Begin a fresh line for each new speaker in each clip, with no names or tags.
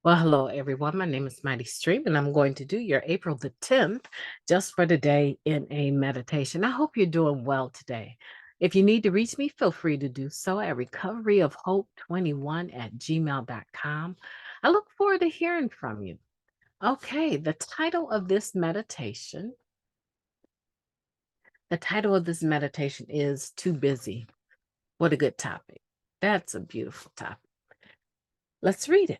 Well, hello everyone. My name is MightyStream, and I'm going to do your April the 10th just for today in a meditation. I hope you're doing well today. If you need to reach me, feel free to do so at recoveryofhope21@gmail.com. I look forward to hearing from you. Okay, the title of this meditation is Too Busy. What a good topic. That's a beautiful topic. Let's read it.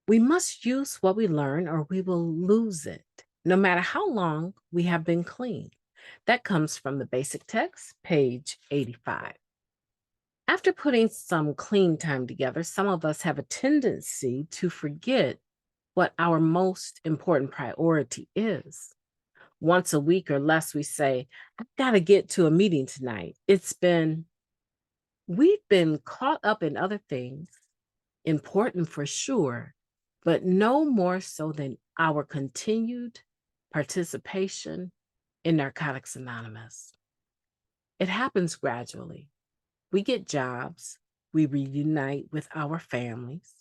We must use what we learn or we will lose it, no matter how long we have been clean. That comes from the basic text, page 85. After putting some clean time together, some of us have a tendency to forget what our most important priority is. Once a week or less, we say, I've got to get to a meeting tonight. We've been caught up in other things, important for sure, but no more so than our continued participation in Narcotics Anonymous. It happens gradually. We get jobs, we reunite with our families,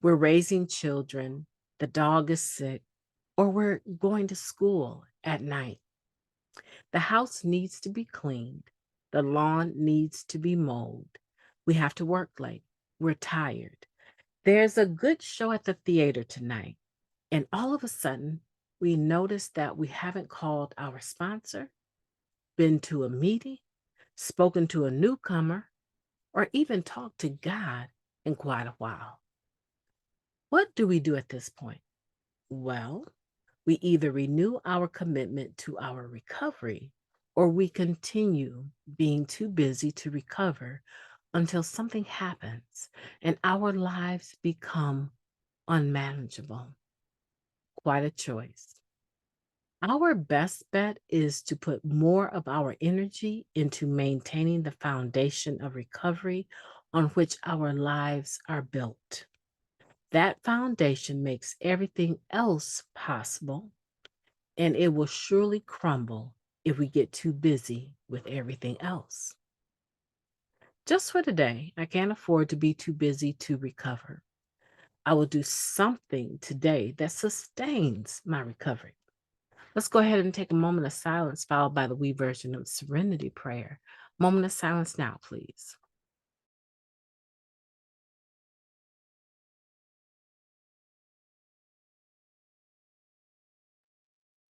we're raising children, the dog is sick, or we're going to school at night. The house needs to be cleaned, the lawn needs to be mowed. We have to work late, we're tired. There's a good show at the theater tonight. And all of a sudden, we notice that we haven't called our sponsor, been to a meeting, spoken to a newcomer, or even talked to God in quite a while. What do we do at this point? Well, we either renew our commitment to our recovery or we continue being too busy to recover until something happens and our lives become unmanageable. Quite a choice. Our best bet is to put more of our energy into maintaining the foundation of recovery on which our lives are built. That foundation makes everything else possible, and it will surely crumble if we get too busy with everything else. Just for today, I can't afford to be too busy to recover. I will do something today that sustains my recovery. Let's go ahead and take a moment of silence, followed by the we version of Serenity Prayer. Moment of silence now, please.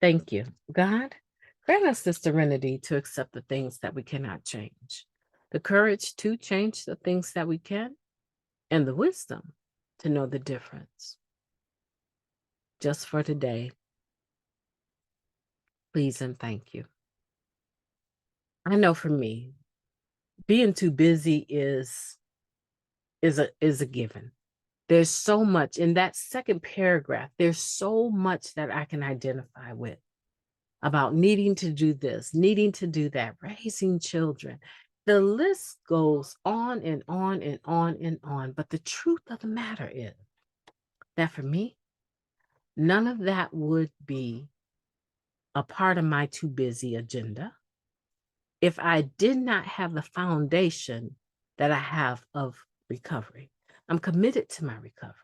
Thank you. God, grant us the serenity to accept the things that we cannot change, the courage to change the things that we can, and the wisdom to know the difference. Just for today, please and thank you. I know for me, being too busy is a given. There's so much in that second paragraph. There's so much that I can identify with about needing to do this, needing to do that, raising children. The list goes on and on and on and on. But the truth of the matter is that for me, none of that would be a part of my too busy agenda if I did not have the foundation that I have of recovery. I'm committed to my recovery.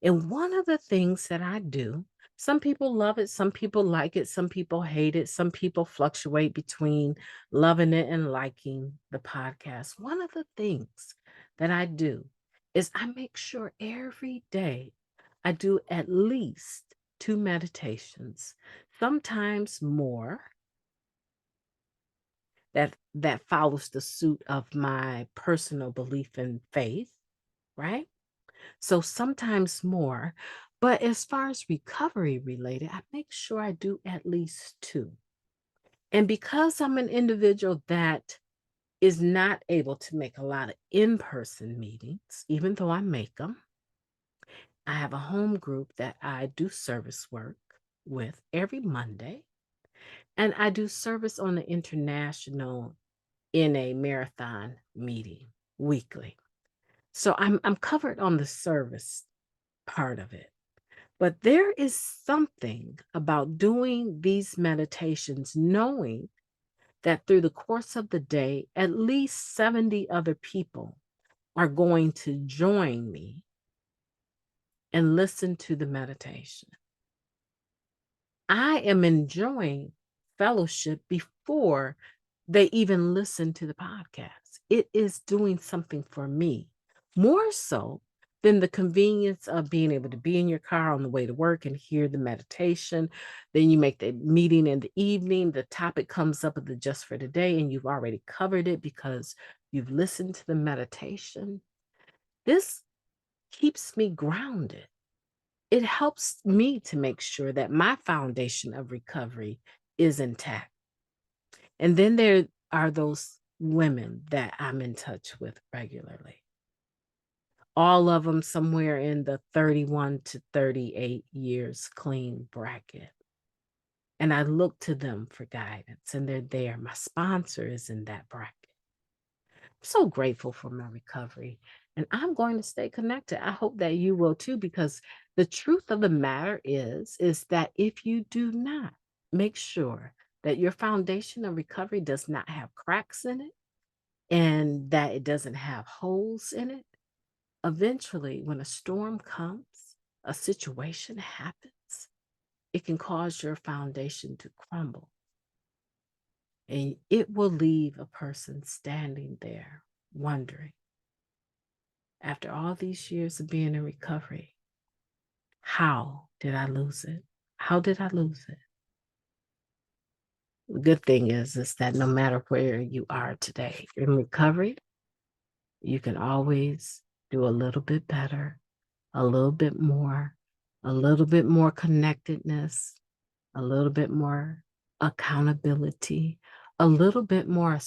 And one of the things that I do, some people love it, some people like it, some people hate it, some people fluctuate between loving it and liking the podcast. One of the things that I do is I make sure every day I do at least 2 meditations, sometimes more, that follows the suit of my personal belief and faith, right? So sometimes more. But as far as recovery related, I make sure I do at least 2. And because I'm an individual that is not able to make a lot of in-person meetings, even though I make them, I have a home group that I do service work with every Monday. And I do service on the international in a marathon meeting weekly. So I'm covered on the service part of it. But there is something about doing these meditations, knowing that through the course of the day, at least 70 other people are going to join me and listen to the meditation. I am enjoying fellowship before they even listen to the podcast. It is doing something for me, more so than the convenience of being able to be in your car on the way to work and hear the meditation. Then you make the meeting in the evening. The topic comes up of the just for today, and you've already covered it because you've listened to the meditation. This keeps me grounded. It helps me to make sure that my foundation of recovery is intact. And then there are those women that I'm in touch with regularly. All of them somewhere in the 31 to 38 years clean bracket. And I look to them for guidance, and they're there. My sponsor is in that bracket. I'm so grateful for my recovery, and I'm going to stay connected. I hope that you will too, because the truth of the matter is that if you do not make sure that your foundation of recovery does not have cracks in it and that it doesn't have holes in it, eventually when a storm comes, a situation happens, it can cause your foundation to crumble. And it will leave a person standing there wondering, after all these years of being in recovery, how did I lose it? How did I lose it? The good thing is that no matter where you are today in recovery, you can always do a little bit better, a little bit more connectedness, a little bit more accountability, a little bit more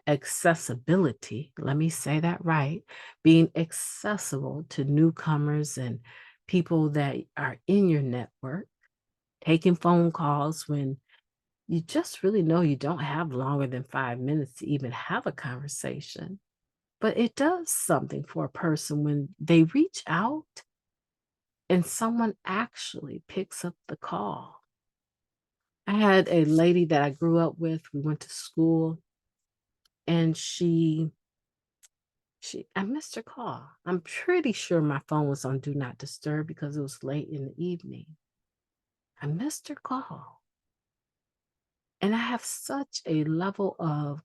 accessibility. Let me say that right. Being accessible to newcomers and people that are in your network, taking phone calls when you just really know you don't have longer than 5 minutes to even have a conversation. But it does something for a person when they reach out and someone actually picks up the call. I had a lady that I grew up with. We went to school, and I missed her call. I'm pretty sure my phone was on do not disturb because it was late in the evening. I missed her call. And I have such a level of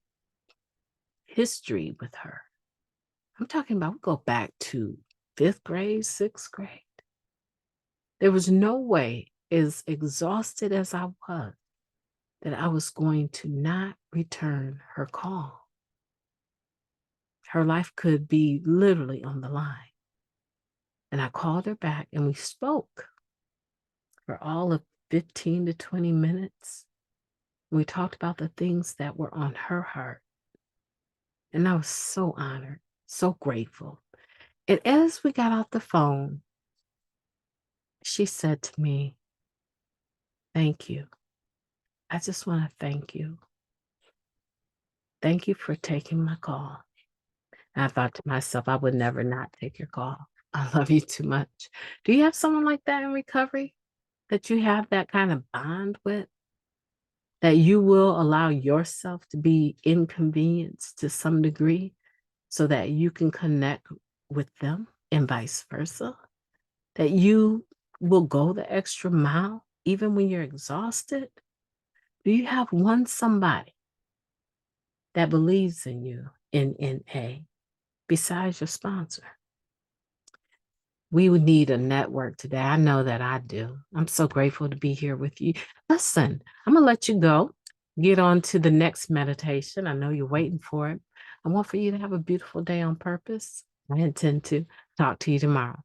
history with her. I'm talking about, we go back to 5th grade, 6th grade. There was no way, as exhausted as I was, that I was going to not return her call. Her life could be literally on the line. And I called her back and we spoke for all of 15 to 20 minutes. We talked about the things that were on her heart. And I was so honored, so grateful. And as we got off the phone, she said to me, "Thank you. I just want to thank you. Thank you for taking my call." And I thought to myself, I would never not take your call. I love you too much. Do you have someone like that in recovery that you have that kind of bond with? That you will allow yourself to be inconvenienced to some degree so that you can connect with them and vice versa? That you will go the extra mile even when you're exhausted? Do you have somebody that believes in you in NA besides your sponsor? We would need a network today. I know that I do. I'm so grateful to be here with you. Listen, I'm going to let you go. Get on to the next meditation. I know you're waiting for it. I want for you to have a beautiful day on purpose. I intend to talk to you tomorrow.